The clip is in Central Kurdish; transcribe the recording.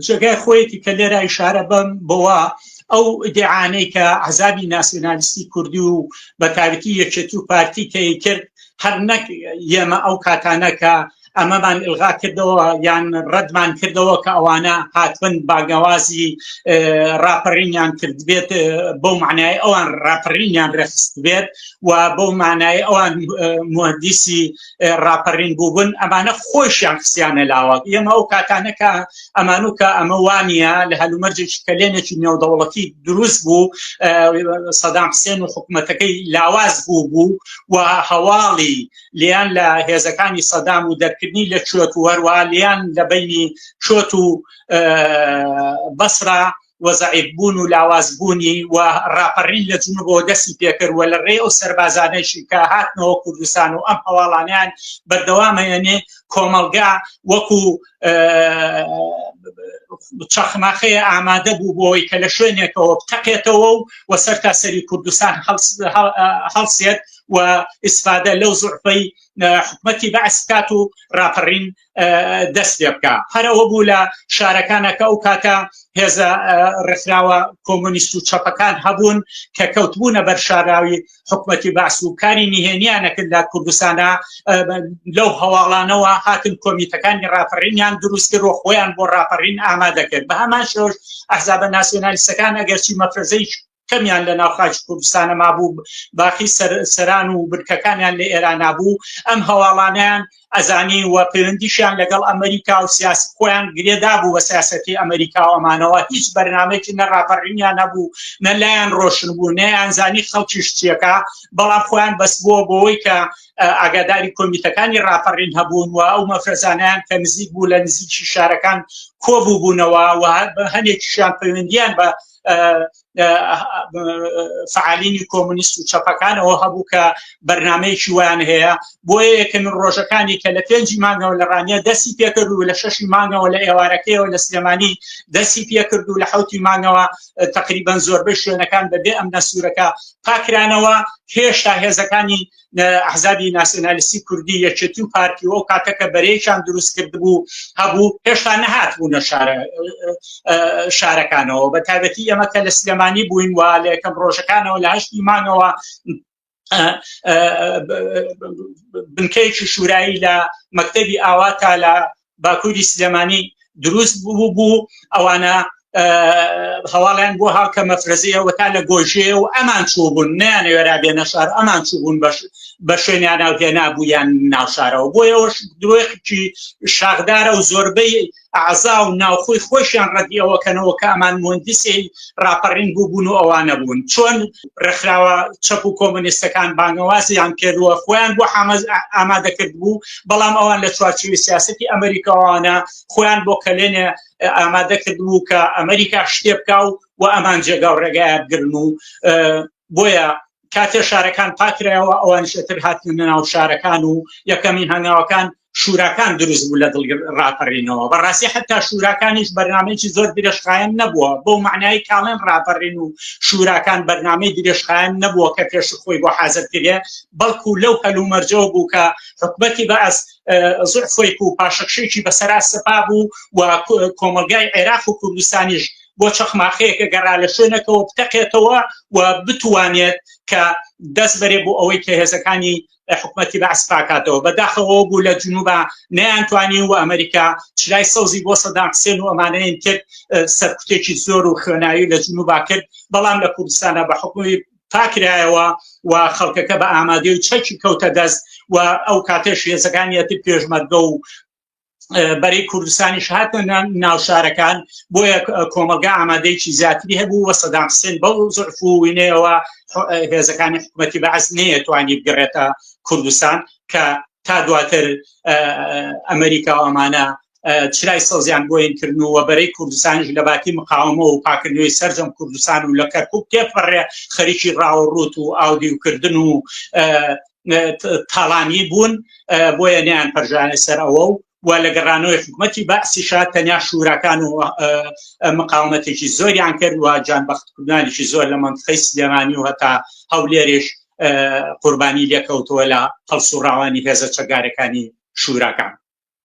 جگای خۆیەتی کە لێرە ئیشارە بم بەوە ئەو ئیدعانەی کە ئەحزابی ناسیۆنالیستی کوردی و بەتابەتی یەکێتی و پارتی کەی کرد هەر نەک ئێمە ئەو کاتانە کە ئەمەمان ئلغا کردەوە یان ڕەتمان کردەوە کە ئەوانە هاتبن باگەوازی ڕاپەڕینیان کرد بێت بەو معنای ئەوان ڕاپەڕینیان ڕخست بێت و بەو معنای ئەوان مهندسی ڕاپەڕین بووبن ئەمانە خۆشیان خستیانە لاوە ئێمە ئەو کاتانە کە ئەمانو کە ئەمە وانە لە هەلومەرجێکی کەلێنێکی نێودەوڵەتی دروست بوو سەدام حوسێن و حکومەتەکەی لاواز بوو و هەواڵی لیان لە هێزەکانی سەدام و دەرکردنی لە چۆت و هەروە لیان لە بینی چۆت و بەسرا وەزعیف بوون و لاوازبوونی و ڕاپەڕین لە جنوبەوە دەستی پێکرد و لە ڕێ ئەو سەربازانەیشی کە هاتنەوە کوردستان و ئەم هەواڵانیان بەردەوامەیەنێ کۆمەلگا وەکو چەخماخەیە ئامادە بوو بۆەوەی کە لە شوێنێکەوە بتەقێتەوە و سەرتاسەری کوردستان هەڵسێت و ئیسفادە لەو زوعفەی حکومەتی بەعس کات و ڕاپەڕین دەست پێ بکە هەرەوە بوو لە شارەکانەکە ئەو کاتە هێزە ڕێکخراوە کۆمۆنیست و چەپەکان هەبوون کە کەوتبوونە بەر شاراوی حکومەتی بەعس و کاری نهێنیانەکرد لە کوردستانە لەو هەواڵانەوە هاتن کۆمیتەکانی ڕاپەڕینیان دروست کرد و خۆیان بۆ ڕاپەڕین ئامادە کرد بە هەمان شێوەش ئەحزابە ناسیۆنالیستەکان ئەگەرچی مەفرەزەی کەمیان لە ناوخاچ کوردستانە مابوو باقی سەران و برکەکانیان لە ئێران نابوو ئەم هەواڵانیان ئەزانی و پەیوەندیشیان لەگەڵ ئەمریکا و سیاست خۆیان گرێدا بوو بە سیاسەتی ئەمریکا و ئەمانەوە هیچ بەرنامەیەکی نە ڕاپەڕینیان نەبوو نە لایەن ڕۆشن بوو نە ئەنزانی خەڵکیش چیەکە بەڵام خۆیان بەس بووە بۆەوەی کە ئاگاداری کۆمیتەکانی ڕاپەڕین هەبوون و ئەو مەفرەزانیان کە نزیک بوو لە نزیکی شارەکان کۆبوو بوونەوە و هەندێکیشیان پەیوەندیان بە فعالینی کۆمونیست و چەپەکانەوە هەبوو کە بەرنامەیەکی ویان هەیە بۆیە یەکەم ڕۆژەکانی کە لە 5 مانگەوە لە ڕانیە دەستی پێکرد و لە 6 مانگەوە لە ئێوارەکەیەوە لە سلێمانی دەستی پێکرد و لە 7 مانگەوە تقریبەن زۆربەی شوێنەکان بەبێ ئەم نەسوورەکە پاکرانەوە هێشتا هێزەکانی ئەحزابی ناسیۆنالیستی کوردی یەکێتی و پارتی و کاتەکە بەرەیەکیان دروست کرد بوو هەبوو هێشتا نەهات بوونە شارەکانەوە بە تایبەتی ئەمە کە لە سلێمانی بووین و لە یەکەم ڕۆژەکانەوە لە 8 مانگەوە بنکەیەکی شورایی لە مەکتەبی ئاوا تا لە باکووری سلێمانی دروست بوو ئەوانە هەواڵیان بۆ هاکە مەفرەزیەوە تا لە گۆژێ و ئەمان چوو بوون نیانەوێرا بێنە شار ئەمان چوو بوون بە شوێنیان ناوتێ نابوویان ناوشارەوە بۆ ئەوەش درۆیەکی شاخدارە و زۆربەی ئەعزا و ناوخۆی خۆشیان ڕەدیەوەکەنەوە کە ئەمان مهندسی ڕاپەڕین بوون و ئەوانە بوون چۆن ڕێکخراوە چەپ و کۆمۆنیستەکان بانگەوازیان کردووە خۆیان بۆ ئامادەکرد بوو بەڵام ئەوان لە چوارچێوی سیاسەتی ئەمریکاوانە خۆیان بۆ کەلێنێ ئامادە کردبوو کە ئەمریکا شتێ بکە و ئەمان جێگا و ڕێگایە بگرن و بۆیە کاتێ شارەکان پاکرایەوە ئەوانشتر هاتن ناو شارەکان و یەکەمین هەنگاوەکان شوراکان دروست بوو لە دڵ ڕاپەڕینەوە بەڕاستی حتا شوراکانیش بەرنامەیەکی زۆر درێژخایەن نەبووە بۆ معنای کاڵێن ڕاپەڕین و شوراکان بەرنامەی درێژخایەن نەبووە کە پێش خۆی بۆ حازر کرێ بەڵکو لەو هەلومەرجەوە بوو کە حکومەتی بەعس زوعفۆی و پاشەکشێکی بەسەرا سەپا بوو و کۆمەلگای عێراق و کوردستانیش بۆ چەخماخەیەکە گەڕا لە شوێنەکەەوە بتەقێتەوە و بتوانێت کە دەست بەرێ بۆ ئەوەی کە هێزەکانی حکومەتی بەعس پاکاتەوە بەداخەوە بوو لە جنوبە نەیانتوانی و ئەمریکا چلای سەوزی بۆ سەدام حوسێن و ئەمانەیان کرد سەرکوتێکی زۆر و خوێناوی لە جنوبا کرد بەڵام لە کوردستانە بە حکومی پاکرایەوە و خەڵکەکە بە ئامادەی و چەکی کەوتە دەست و ئەو کاتێش هێزەکانیەتی پێشمەرگە و بەرەی کوردستانیش هاتن ناو شارەکان بۆیە کۆمەلگا ئامادەیەکی زیاتری هەبوو و سەدام حوسێن بەو زوعف و وینەیەوە هێزەکانی حکومەتی بەعس نەیەتوانی بگەڕێتە کوردستان کە تا دواتر ئەمریکا و ئەمانە چرای سەوزیان بۆین کردنەوە بەرەی کوردستانیش لە باتی مقاومە و پاکردنەوەی سەرجەم کوردستان و لە کەرکووک تێپەڕێ خەریکی ڕاوەڕوت و ئاودیوکردن و تاڵانی بوون بۆیە نیان پەرژانە سەر ئەوە و لە گەڕانەوەی حکومەتی بەعسیشا تەنیا شوراکان و مقاومەتێکی زۆریان کرد و جانبەختکردنانێکی زۆر لە مەنتیقەی سلێمانی و هەتا هەولێرێش قوربانی لێکەوتووە لە هەڵسوڕاوانی هێزە چەکدارەکانی شوراکان.